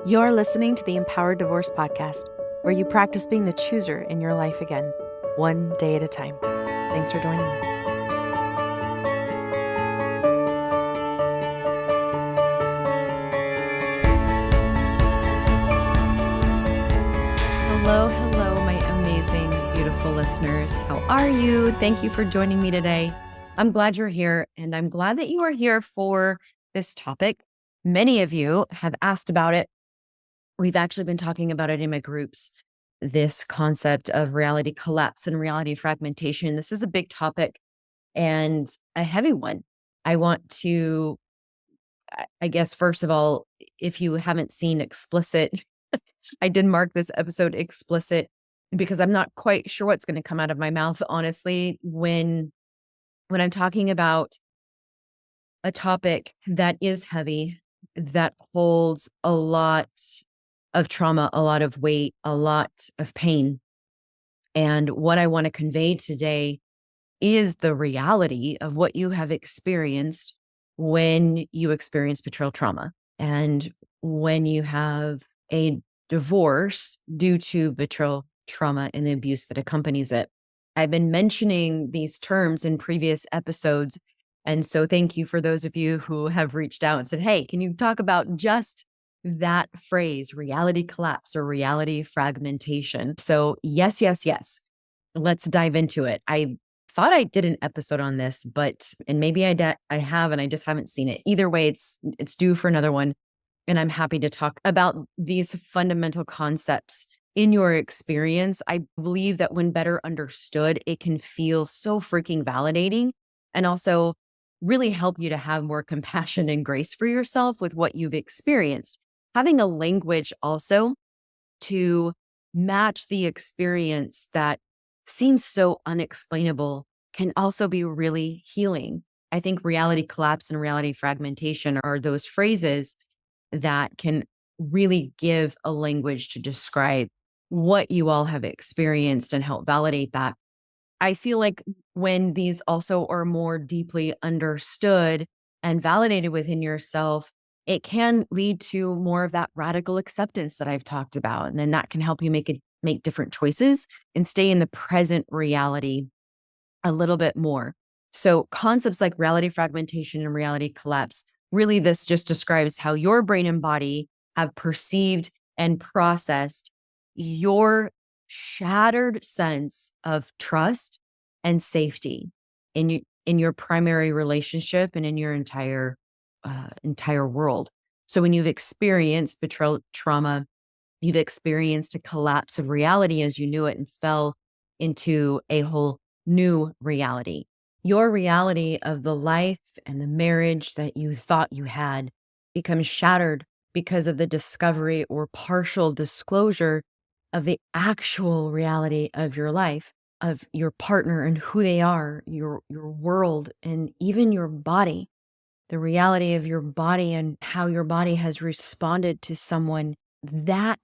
You're listening to the Empowered Divorce Podcast, where you practice being the chooser in your life again, one day at a time. Thanks for joining me. Hello, my amazing, beautiful listeners. How are you? Thank you for joining me today. I'm glad you're here, and I'm glad that you are here for this topic. Many of you have asked about it. We've actually been talking about it in my groups, this concept of reality collapse and reality fragmentation. This is a big topic and a heavy one. I want to, I guess, first of all, if you haven't seen explicit, I did mark this episode explicit because I'm not quite sure what's going to come out of my mouth, honestly, when I'm talking about a topic that is heavy, that holds a lot of trauma, a lot of weight, a lot of pain. And what I want to convey today is the reality of what you have experienced when you experience betrayal trauma and when you have a divorce due to betrayal trauma and the abuse that accompanies it. I've been mentioning these terms in previous episodes. And so thank you for those of you who have reached out and said, hey, can you talk about just that phrase, reality collapse or reality fragmentation? So yes. Let's dive into it. I thought I did an episode on this, and maybe I have, and I just haven't seen it. Either way, it's due for another one. And I'm happy to talk about these fundamental concepts in your experience. I believe that when better understood, it can feel so freaking validating and also really help you to have more compassion and grace for yourself with what you've experienced. Having a language also to match the experience that seems so unexplainable can also be really healing. I think reality collapse and reality fragmentation are those phrases that can really give a language to describe what you all have experienced and help validate that. I feel like when these also are more deeply understood and validated within yourself, it can lead to more of that radical acceptance that I've talked about. And then that can help you make different choices and stay in the present reality a little bit more. So concepts like reality fragmentation and reality collapse, really this just describes how your brain and body have perceived and processed your shattered sense of trust and safety in your primary relationship and in your entire world. So when you've experienced betrayal trauma, you've experienced a collapse of reality as you knew it and fell into a whole new reality. Your reality of the life and the marriage that you thought you had becomes shattered because of the discovery or partial disclosure of the actual reality of your life, of your partner and who they are, your world, and even your body. The reality of your body and how your body has responded to someone, that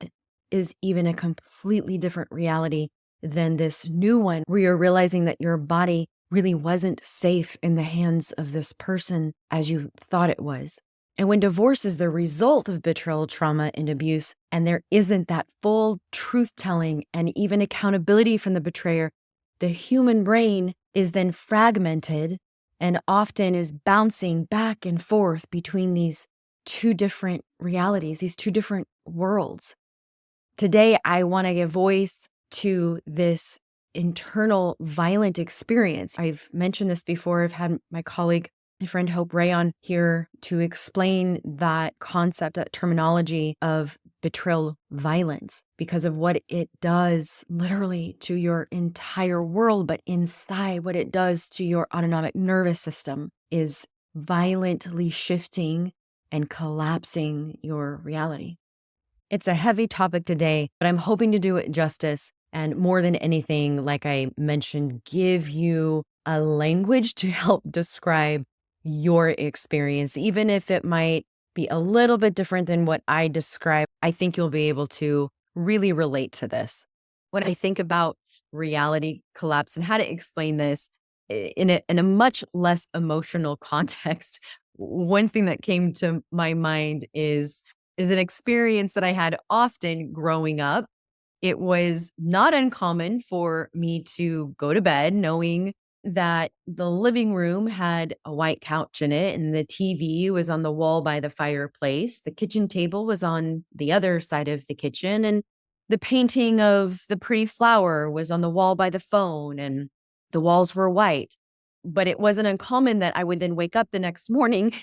is even a completely different reality than this new one where you're realizing that your body really wasn't safe in the hands of this person as you thought it was. And when divorce is the result of betrayal, trauma, and abuse, and there isn't that full truth telling and even accountability from the betrayer, the human brain is then fragmented and often is bouncing back and forth between these two different realities, these two different worlds. Today, I want to give voice to this internal violent experience. I've mentioned this before. I've had my colleague, my friend Hope Ray on here to explain that concept, that terminology of betrayal violence because of what it does literally to your entire world, but inside what it does to your autonomic nervous system is violently shifting and collapsing your reality. It's a heavy topic today, but I'm hoping to do it justice. And more than anything, like I mentioned, give you a language to help describe your experience, even if it might be a little bit different than what I describe. I think you'll be able to really relate to this. When I think about reality collapse and how to explain this in a much less emotional context, one thing that came to my mind is is an experience that I had often growing up. It was not uncommon for me to go to bed knowing that the living room had a white couch in it and the TV was on the wall by the fireplace. The kitchen table was on the other side of the kitchen, and the painting of the pretty flower was on the wall by the phone, and the walls were white. But it wasn't uncommon that I would then wake up the next morning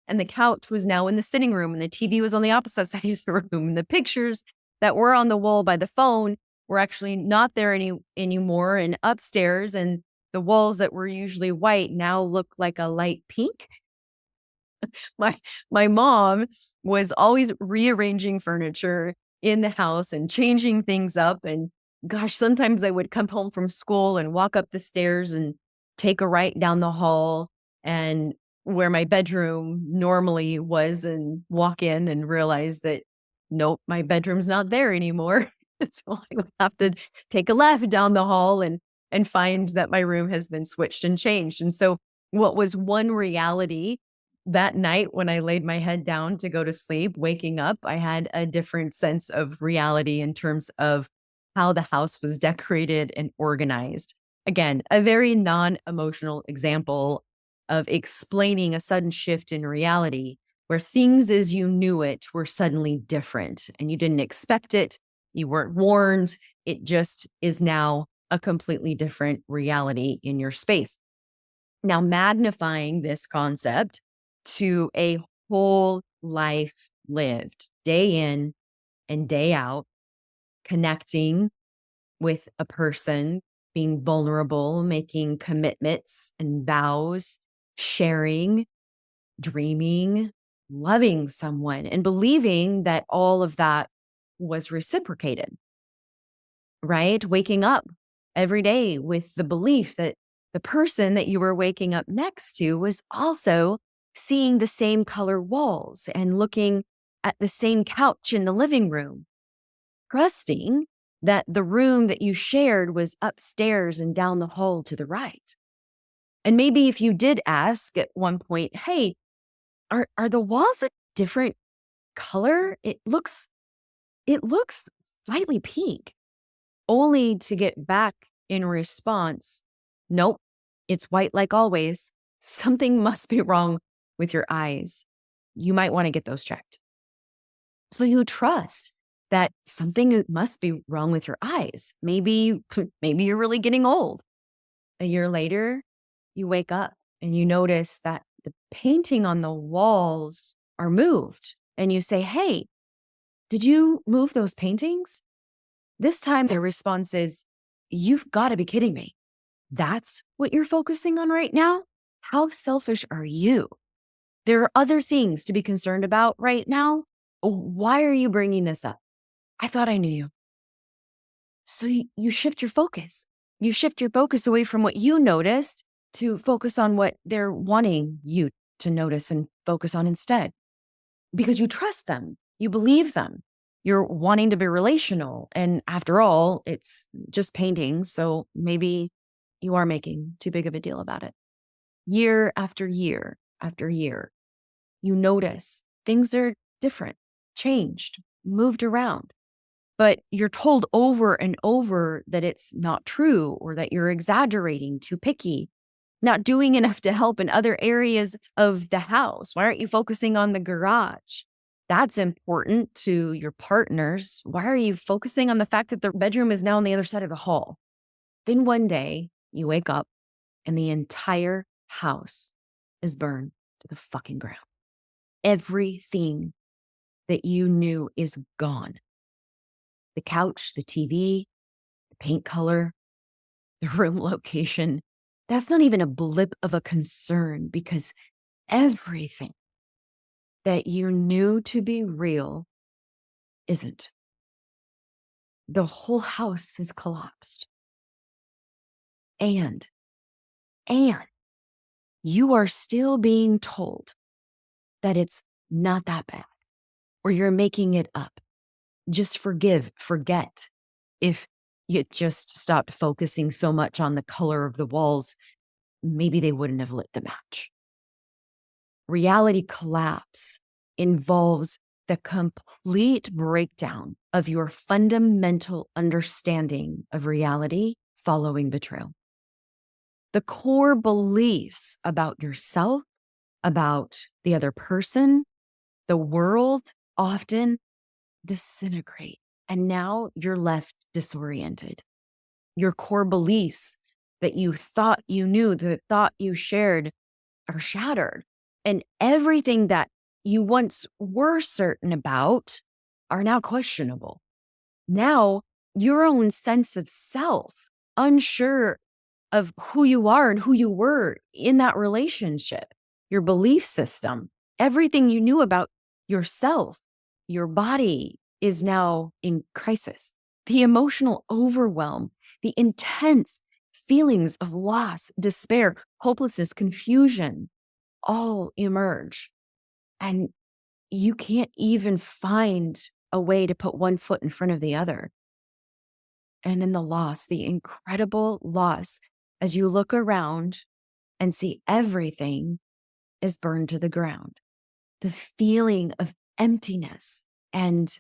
and the couch was now in the sitting room and the TV was on the opposite side of the room. And the pictures that were on the wall by the phone were actually not there anymore and upstairs, and the walls that were usually white now look like a light pink. My my mom was always rearranging furniture in the house and changing things up, and gosh, sometimes I would come home from school and walk up the stairs and take a right down the hall and where my bedroom normally was, and walk in and realize that nope, my bedroom's not there anymore. So I would have to take a left down the hall and find that my room has been switched and changed. And so what was one reality that night when I laid my head down to go to sleep, waking up, I had a different sense of reality in terms of how the house was decorated and organized. Again, a very non emotional example of explaining a sudden shift in reality where things as you knew it were suddenly different and you didn't expect it. You weren't warned. It just is now a completely different reality in your space. Now, magnifying this concept to a whole life lived day in and day out, connecting with a person, being vulnerable, making commitments and vows, sharing, dreaming, loving someone, and believing that all of that was reciprocated, right? Waking up every day with the belief that the person that you were waking up next to was also seeing the same color walls and looking at the same couch in the living room, trusting that the room that you shared was upstairs and down the hall to the right. And maybe if you did ask at one point, hey, are the walls a different color? It looks slightly pink, only to get back in response, nope, it's white like always. Something must be wrong with your eyes. You might want to get those checked. So you trust that something must be wrong with your eyes. Maybe maybe you're really getting old. A year later, you wake up and you notice that the painting on the walls are moved. And you say, hey, did you move those paintings? This time their response is, you've got to be kidding me. That's what you're focusing on right now? How selfish are you? There are other things to be concerned about right now. Why are you bringing this up? I thought I knew you. So you shift your focus. You shift your focus away from what you noticed to focus on what they're wanting you to notice and focus on instead. Because you trust them, you believe them, you're wanting to be relational. And after all, it's just painting. So maybe you are making too big of a deal about it. Year after year after year, you notice things are different, changed, moved around. But you're told over and over that it's not true or that you're exaggerating, too picky, not doing enough to help in other areas of the house. Why aren't you focusing on the garage? That's important to your partners. Why are you focusing on the fact that the bedroom is now on the other side of the hall? Then one day you wake up and the entire house is burned to the fucking ground. Everything that you knew is gone. The couch, the TV, the paint color, the room location. That's not even a blip of a concern because everything that you knew to be real isn't. The whole house has collapsed. And you are still being told that it's not that bad or you're making it up. Just forget. If you just stopped focusing so much on the color of the walls, maybe they wouldn't have lit the match. Reality collapse involves the complete breakdown of your fundamental understanding of reality following betrayal. The core beliefs about yourself, about the other person, the world often disintegrate. And now you're left disoriented. Your core beliefs that you thought you knew, that thought you shared, are shattered. And everything that you once were certain about are now questionable. Now, your own sense of self, unsure of who you are and who you were in that relationship, your belief system, everything you knew about yourself, your body is now in crisis. The emotional overwhelm, the intense feelings of loss, despair, hopelessness, confusion all emerge. And you can't even find a way to put one foot in front of the other. And in the loss, the incredible loss, as you look around and see everything is burned to the ground. The feeling of emptiness and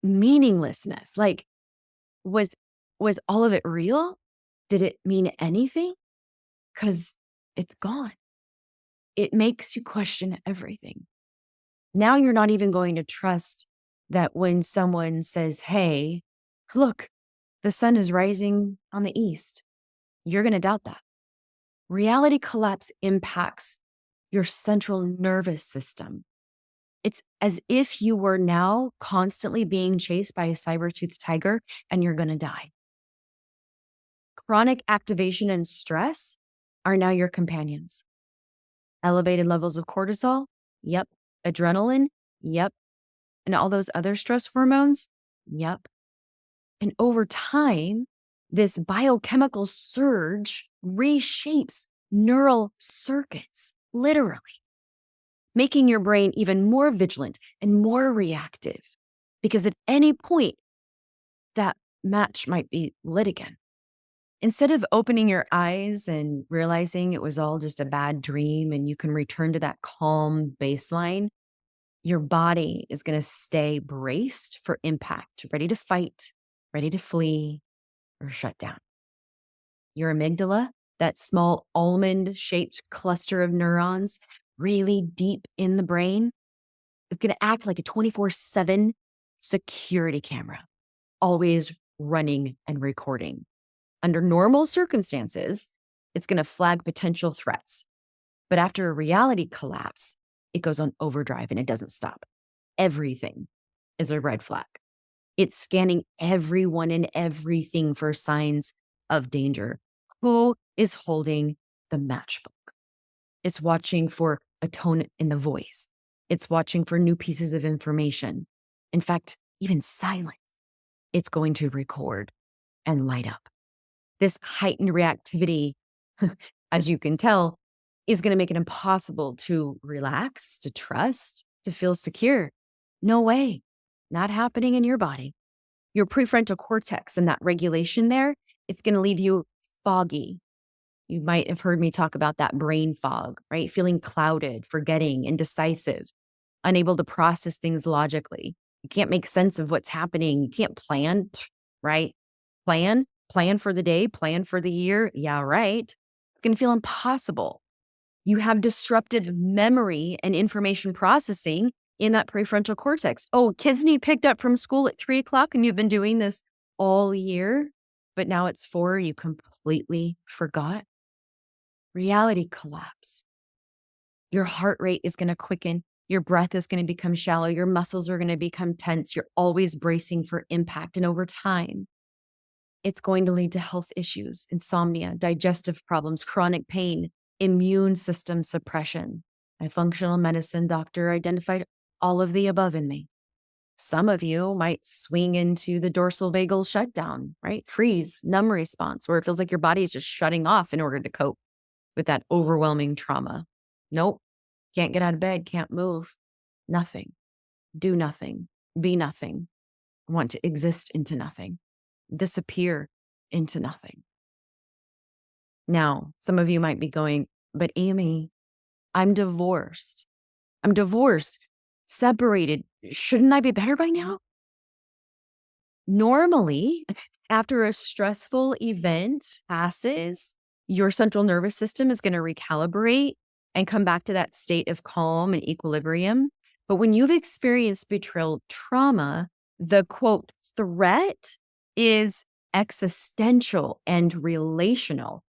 meaninglessness. Like, was all of it real? Did it mean anything? Because it's gone. It makes you question everything. Now you're not even going to trust that when someone says, hey, look, the sun is rising on the east. You're going to doubt that. Reality collapse impacts your central nervous system. It's as if you were now constantly being chased by a saber-toothed tiger and you're going to die. Chronic activation and stress are now your companions. Elevated levels of cortisol? Yep. Adrenaline? Yep. And all those other stress hormones? Yep. And over time, this biochemical surge reshapes neural circuits, literally, making your brain even more vigilant and more reactive. Because at any point, that match might be lit again. Instead of opening your eyes and realizing it was all just a bad dream and you can return to that calm baseline, your body is going to stay braced for impact, ready to fight, ready to flee, or shut down. Your amygdala, that small almond-shaped cluster of neurons really deep in the brain, is going to act like a 24/7 security camera, always running and recording. Under normal circumstances, it's going to flag potential threats. But after a reality collapse, it goes on overdrive and it doesn't stop. Everything is a red flag. It's scanning everyone and everything for signs of danger. Who is holding the matchbook? It's watching for a tone in the voice. It's watching for new pieces of information. In fact, even silence. It's going to record and light up. This heightened reactivity, as you can tell, is going to make it impossible to relax, to trust, to feel secure. No way. Not happening in your body. Your prefrontal cortex and that regulation there, it's going to leave you foggy. You might have heard me talk about that brain fog, right? Feeling clouded, forgetting, indecisive, unable to process things logically. You can't make sense of what's happening. You can't plan, right? Plan for the day, plan for the year. Yeah, right. It's going to feel impossible. You have disrupted memory and information processing in that prefrontal cortex. Oh, kids need picked up from school at 3:00 and you've been doing this all year, but now it's 4, you completely forgot. Reality collapse. Your heart rate is going to quicken. Your breath is going to become shallow. Your muscles are going to become tense. You're always bracing for impact. And over time, it's going to lead to health issues, insomnia, digestive problems, chronic pain, immune system suppression. My functional medicine doctor identified all of the above in me. Some of you might swing into the dorsal vagal shutdown, right? Freeze, numb response, where it feels like your body is just shutting off in order to cope with that overwhelming trauma. Nope. Can't get out of bed, can't move. Nothing. Do nothing. Be nothing. Want to exist into nothing. Disappear into nothing. Now, some of you might be going, but Amie, I'm divorced. I'm divorced, separated, Shouldn't I be better by now? Normally, after a stressful event passes, your central nervous system is going to recalibrate and come back to that state of calm and equilibrium. But when you've experienced betrayal trauma, the quote threat is existential and relational.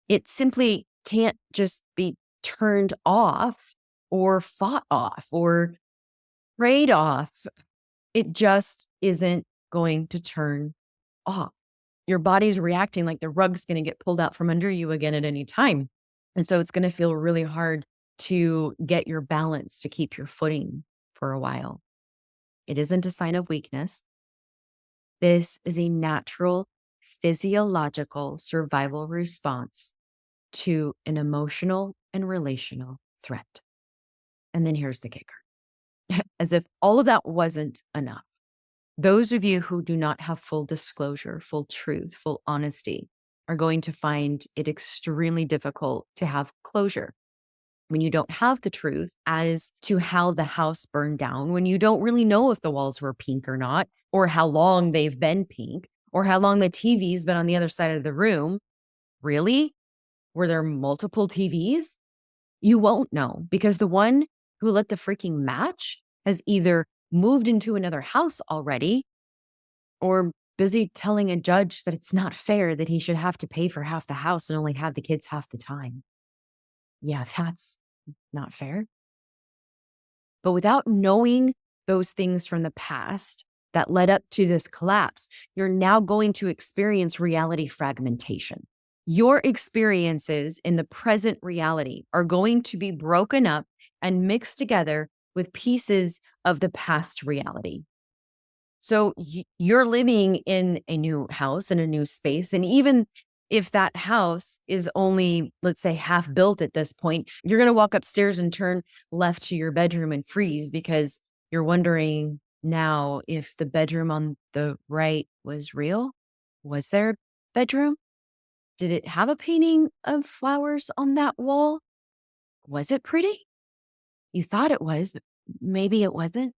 It simply can't just be turned off or fought off or prayed off. It just isn't going to turn off. Your body's reacting like the rug's going to get pulled out from under you again at any time. And so it's going to feel really hard to get your balance, to keep your footing for a while. It isn't a sign of weakness. This is a natural physiological survival response to an emotional and relational threat. And then here's the kicker. As if all of that wasn't enough. Those of you who do not have full disclosure, full truth, full honesty are going to find it extremely difficult to have closure. When you don't have the truth as to how the house burned down, when you don't really know if the walls were pink or not, or how long they've been pink, or how long the TV's been on the other side of the room. Really? Were there multiple TVs? You won't know because the one who lit the freaking match has either moved into another house already or busy telling a judge that it's not fair that he should have to pay for half the house and only have the kids half the time. Yeah, that's not fair. But without knowing those things from the past that led up to this collapse, you're now going to experience reality fragmentation. Your experiences in the present reality are going to be broken up and mixed together with pieces of the past reality. So you're living in a new house, in a new space. And even if that house is only, let's say, half built at this point, you're going to walk upstairs and turn left to your bedroom and freeze because you're wondering now if the bedroom on the right was real. Was there a bedroom? Did it have a painting of flowers on that wall? Was it pretty? You thought it was, but maybe it wasn't.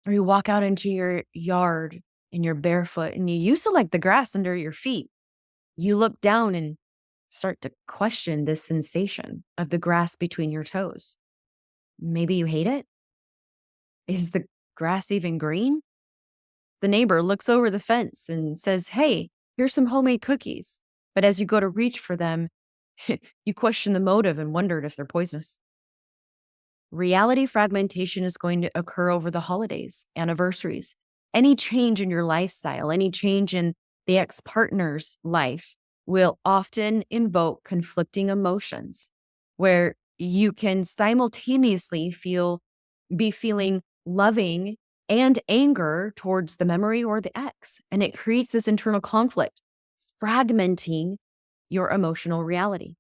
Or you walk out into your yard and you're barefoot and you used to like the grass under your feet. You look down and start to question the sensation of the grass between your toes. Maybe you hate it. Is the grass even green? The neighbor looks over the fence and says, "Hey, here's some homemade cookies." But as you go to reach for them, you question the motive and wondered if they're poisonous. Reality fragmentation is going to occur over the holidays, anniversaries, any change in your lifestyle, any change in the ex-partner's life will often invoke conflicting emotions where you can simultaneously be feeling loving and anger towards the memory or the ex. And it creates this internal conflict, fragmenting your emotional reality.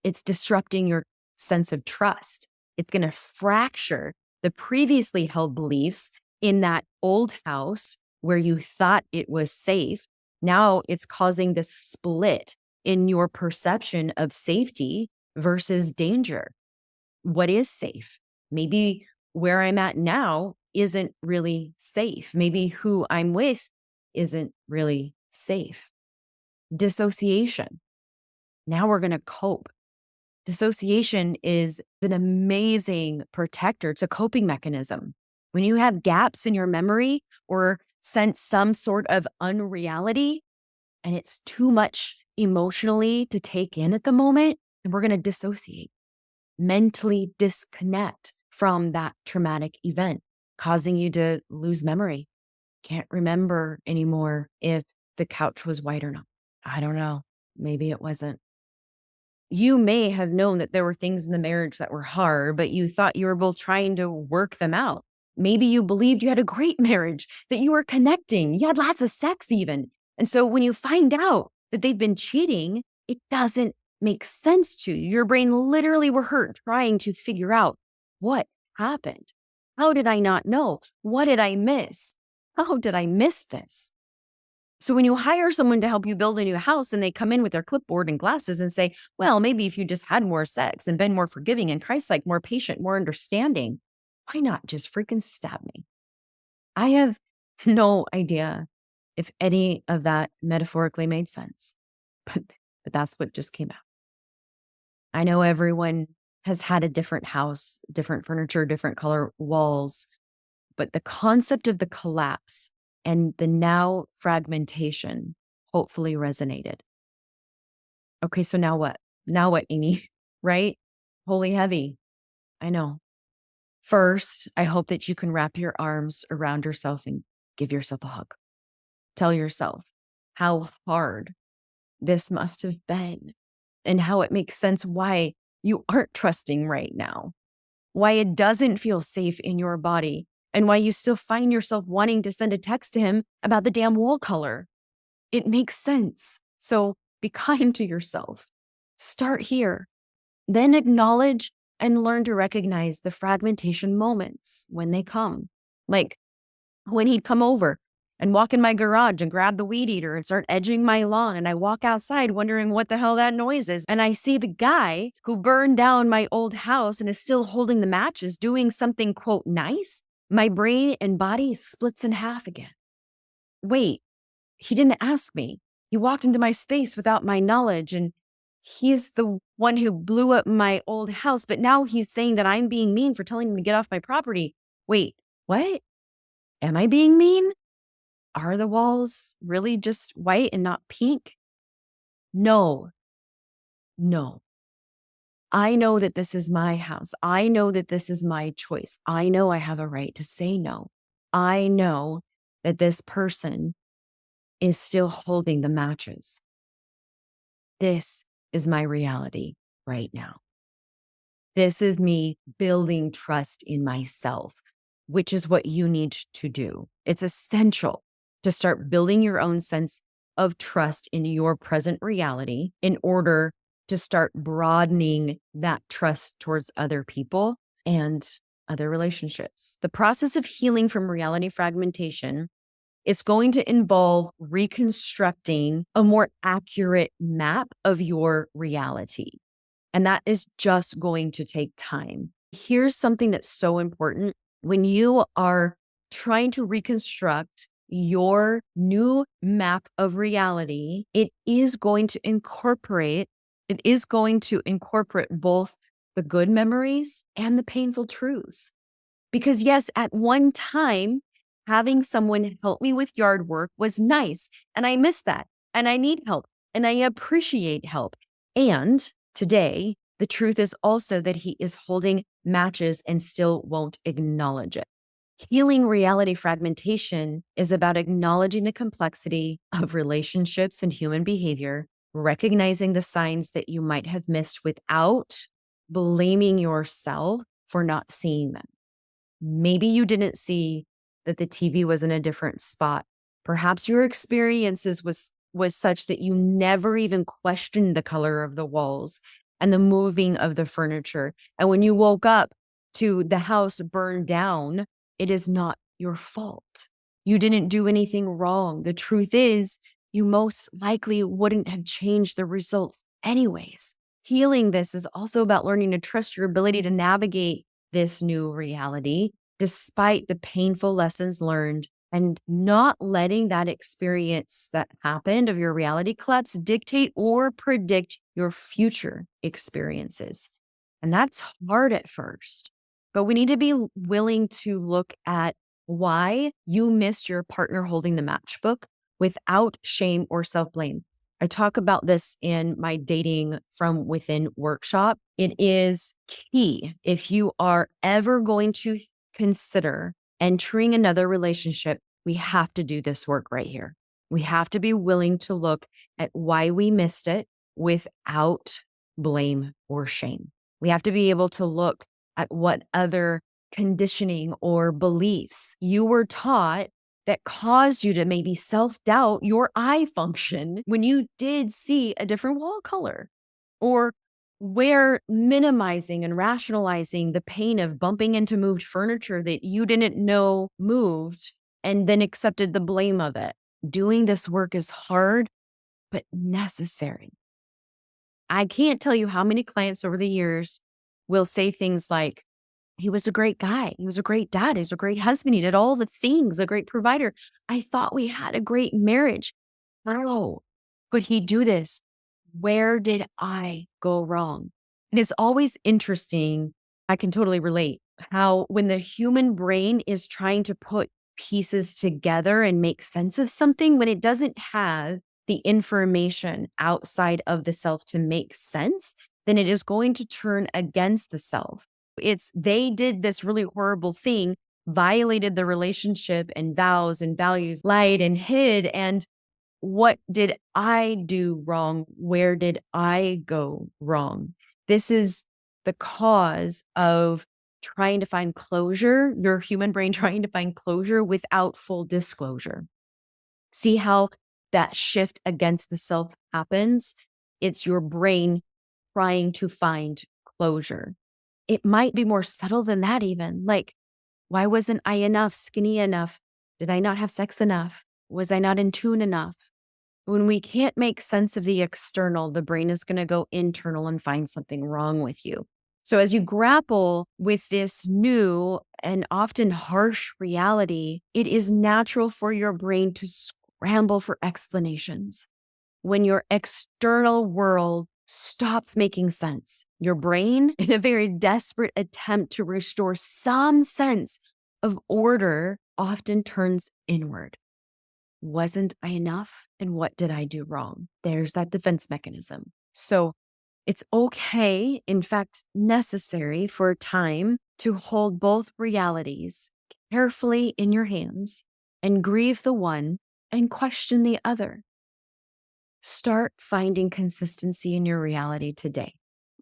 It's disrupting your sense of trust. It's going to fracture the previously held beliefs in that old house where you thought it was safe. Now it's causing this split in your perception of safety versus danger. What is safe? Maybe where I'm at now isn't really safe. Maybe who I'm with isn't really safe. Dissociation. Now we're going to cope. Dissociation is an amazing protector. It's a coping mechanism. When you have gaps in your memory or sense some sort of unreality and it's too much emotionally to take in at the moment, and we're going to dissociate, mentally disconnect from that traumatic event, causing you to lose memory. Can't remember anymore if the couch was white or not. I don't know. Maybe it wasn't. You may have known that there were things in the marriage that were hard, but you thought you were both trying to work them out. Maybe you believed you had a great marriage, that you were connecting, you had lots of sex even. And so when you find out that they've been cheating, it doesn't make sense to you. Your brain literally were hurt trying to figure out what happened. How did I not know? What did I miss? How did I miss this? So when you hire someone to help you build a new house and they come in with their clipboard and glasses and say, well, maybe if you just had more sex and been more forgiving and Christ-like, more patient, more understanding, why not just freaking stab me? I have no idea if any of that metaphorically made sense, but, but that's what just came out. I know everyone has had a different house, different furniture, different color walls, but the concept of the collapse and the now fragmentation hopefully resonated. Okay, so now what? Now what, Amie? Right? Holy heavy. I know. First, I hope that you can wrap your arms around yourself and give yourself a hug. Tell yourself how hard this must have been and how it makes sense why you aren't trusting right now, why it doesn't feel safe in your body, and why you still find yourself wanting to send a text to him about the damn wall color. It makes sense. So be kind to yourself. Start here. Then acknowledge and learn to recognize the fragmentation moments when they come. Like when he'd come over and walk in my garage and grab the weed eater and start edging my lawn. And I walk outside wondering what the hell that noise is. And I see the guy who burned down my old house and is still holding the matches doing something, quote, nice. My brain and body splits in half again. Wait, he didn't ask me. He walked into my space without my knowledge, and he's the one who blew up my old house, but now he's saying that I'm being mean for telling him to get off my property. Wait, what? Am I being mean? Are the walls really just white and not pink? No, no. I know that this is my house. I know that this is my choice. I know I have a right to say no. I know that this person is still holding the matches. This is my reality right now. This is me building trust in myself, which is what you need to do. It's essential to start building your own sense of trust in your present reality in order to start broadening that trust towards other people and other relationships. The process of healing from reality fragmentation, it's going to involve reconstructing a more accurate map of your reality. And that is just going to take time. Here's something that's so important. When you are trying to reconstruct your new map of reality, it is going to incorporate both the good memories and the painful truths. Because yes, at one time, having someone help me with yard work was nice. And I miss that. And I need help. And I appreciate help. And today, the truth is also that he is holding matches and still won't acknowledge it. Healing reality fragmentation is about acknowledging the complexity of relationships and human behavior, recognizing the signs that you might have missed without blaming yourself for not seeing them. Maybe you didn't see that the TV was in a different spot. Perhaps your experiences was such that you never even questioned the color of the walls and the moving of the furniture. And when you woke up to the house burned down, it is not your fault. You didn't do anything wrong. The truth is, you most likely wouldn't have changed the results anyways. Healing this is also about learning to trust your ability to navigate this new reality, despite the painful lessons learned, and not letting that experience that happened of your reality collapse dictate or predict your future experiences. And that's hard at first, but we need to be willing to look at why you missed your partner holding the matchbook without shame or self-blame. I talk about this in my Dating from Within workshop. It is key if you are ever going to consider entering another relationship. We have to do this work right here. We have to be willing to look at why we missed it without blame or shame. We have to be able to look at what other conditioning or beliefs you were taught that caused you to maybe self-doubt your eye function when you did see a different wall color, or where minimizing and rationalizing the pain of bumping into moved furniture that you didn't know moved and then accepted the blame of it. Doing this work is hard, but necessary. I can't tell you how many clients over the years will say things like, He was a great guy. He was a great dad. He was a great husband. He did all the things, a great provider. I thought we had a great marriage. How could he do this? Where did I go wrong? And it's always interesting. I can totally relate how when the human brain is trying to put pieces together and make sense of something, when it doesn't have the information outside of the self to make sense, then it is going to turn against the self. It's they did this really horrible thing, violated the relationship and vows and values, lied and hid. And what did I do wrong? Where did I go wrong? This is the cause of trying to find closure, your human brain trying to find closure without full disclosure. See how that shift against the self happens? It's your brain trying to find closure. It might be more subtle than that, even. Like, why wasn't I enough, skinny enough? Did I not have sex enough? Was I not in tune enough? When we can't make sense of the external, the brain is going to go internal and find something wrong with you. So, as you grapple with this new and often harsh reality, it is natural for your brain to scramble for explanations. When your external world stops making sense, your brain, in a very desperate attempt to restore some sense of order, often turns inward. Wasn't I enough? And what did I do wrong? There's that defense mechanism. So it's okay, in fact, necessary for time to hold both realities carefully in your hands and grieve the one and question the other. Start finding consistency in your reality today.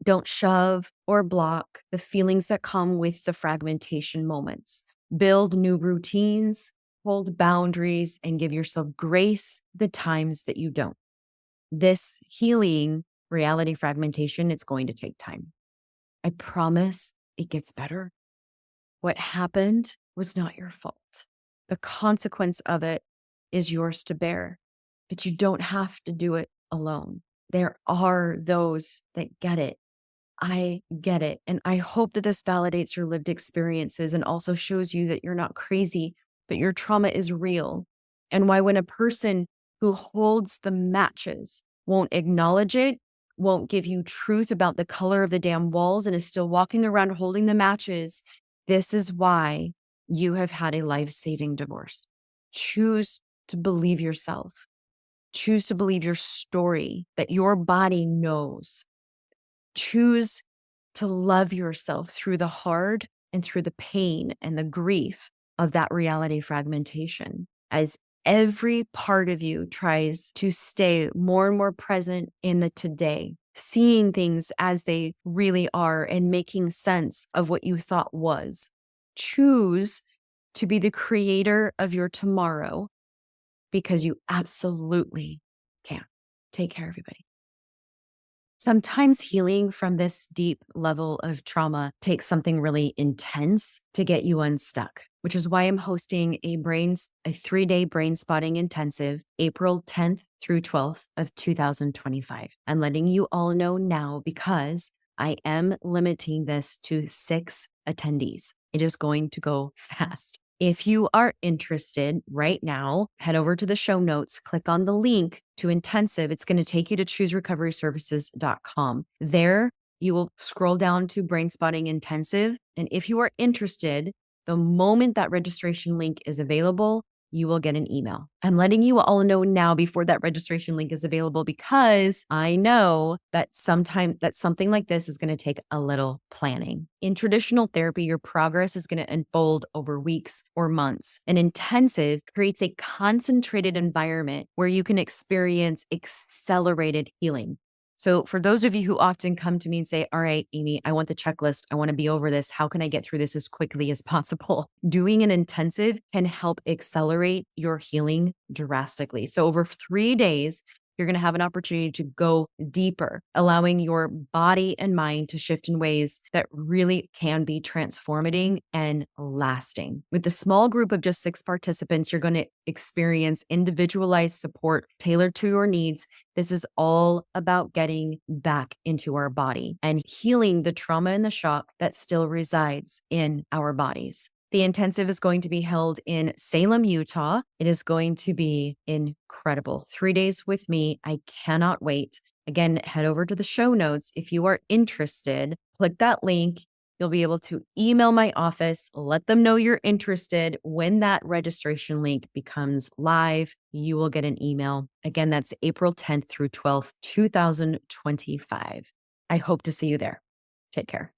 Don't shove or block the feelings that come with the fragmentation moments. Build new routines, hold boundaries, and give yourself grace the times that you don't. This healing reality fragmentation, it's going to take time. I promise it gets better. What happened was not your fault. The consequence of it is yours to bear, but you don't have to do it alone. There are those that get it. I get it. And I hope that this validates your lived experiences and also shows you that you're not crazy, but your trauma is real. And why when a person who holds the matches won't acknowledge it, won't give you truth about the color of the damn walls, and is still walking around holding the matches, this is why you have had a life-saving divorce. Choose to believe yourself. Choose to believe your story that your body knows. Choose to love yourself through the hard and through the pain and the grief of that reality fragmentation, as every part of you tries to stay more and more present in the today, seeing things as they really are and making sense of what you thought was. Choose to be the creator of your tomorrow, because you absolutely can. Take care, everybody. Sometimes healing from this deep level of trauma takes something really intense to get you unstuck, which is why I'm hosting a 3-day brain spotting intensive, April 10th through 12th of 2025. I'm letting you all know now because I am limiting this to 6 attendees. It is going to go fast. If you are interested right now, head over to the show notes, click on the link to intensive. It's going to take you to chooserecoveryservices.com. There, you will scroll down to brain spotting intensive. And if you are interested, the moment that registration link is available, you will get an email. I'm letting you all know now before that registration link is available, because I know that something like this is going to take a little planning. In traditional therapy, your progress is going to unfold over weeks or months. An intensive creates a concentrated environment where you can experience accelerated healing. So for those of you who often come to me and say, all right, Amie, I want the checklist. I want to be over this. How can I get through this as quickly as possible? Doing an intensive can help accelerate your healing drastically. So over 3 days, You're going to have an opportunity to go deeper, allowing your body and mind to shift in ways that really can be transformative and lasting. With a small group of just 6 participants, you're going to experience individualized support tailored to your needs. This is all about getting back into our body and healing the trauma and the shock that still resides in our bodies. The intensive is going to be held in Salem, Utah. It is going to be incredible. 3 days with me. I cannot wait. Again, head over to the show notes if you are interested. Click that link. You'll be able to email my office, let them know you're interested. When that registration link becomes live, you will get an email. Again, that's April 10th through 12th, 2025. I hope to see you there. Take care.